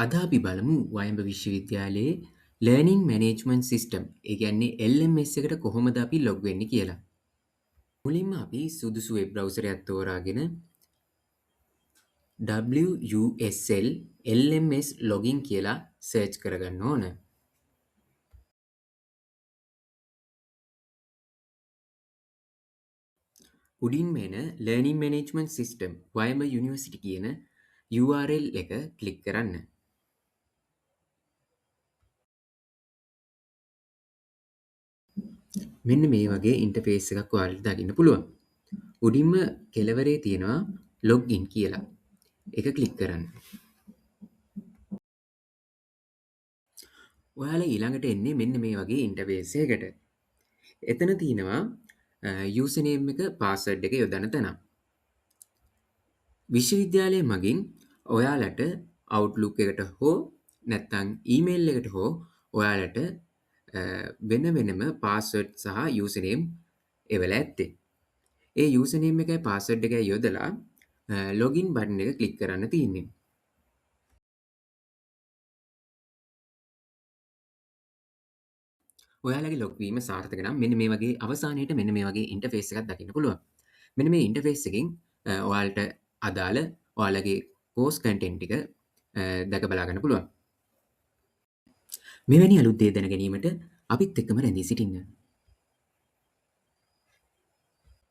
අද අපි බලමු වයඹ විශ්වවිද්‍යාලයේ ලර්නින් මැනේජ්මන්ට් සිස්ටම් ඒ කියන්නේ LMS එකට කොහොමද අපි ලොග් වෙන්නේ කියලා. මුලින්ම අපි සුදුසු වෙබ් බ්‍රවුසරයක් තෝරාගෙන WUSL LMS login කියලා සර්ච් කරගන්න ඕන. උඩින්ම එන ලර්නින් මැනේජ්මන්ට් සිස්ටම් වයඹ යුනිවර්සිටි කියන URL එක ක්ලික් කරන්න. මෙන්න මේ වගේ ඉන්ටර්ෆේස් එකක් ඔයාලට දකින්න පුළුවන්. උඩින්ම කෙළවරේ තියෙනවා log in කියලා. ඒක ක්ලික් කරන්න. ඔයාලා ඊළඟට එන්නේ මෙන්න මේ වගේ ඉන්ටර්ෆේස් එකකට. එතන තියෙනවා යූසර් නේම් එක පාස්වර්ඩ් එක යොදන තැන. විශ්වවිද්‍යාලය මගින් ඔයාලට Outlook එකට හෝ නැත්නම් ඊමේල් එකට හෝ ඔයාලට වෙන වෙනම පාස්වර්ඩ් සහ යූසර් නේම් එවලා ඇත්තේ. ඒ යූසර් නේම් එකයි පාස්වර්ඩ් එකයි යොදලා ලොගින් බටන් එක ක්ලික් කරන්න තියෙන්නේ. ඔයාලගේ ලොග් වීම සාර්ථක නම් මෙන්න මේ වගේ අවසානයේට මෙන්න මේ වගේ ඉන්ටර්ෆේස් එකක් දකින්න පුළුවන්. මෙන්න මේ ඉන්ටර්ෆේස් එකෙන් ඔයාලට අදාළ ඔයාලගේ කෝස් කන්ටෙන්ට් ටික දැක බලා ගන්න පුළුවන්. මෙවැනි අලුත් දේ දැන ගැනීමට අපිත් එක්කම රැඳී සිටින්න.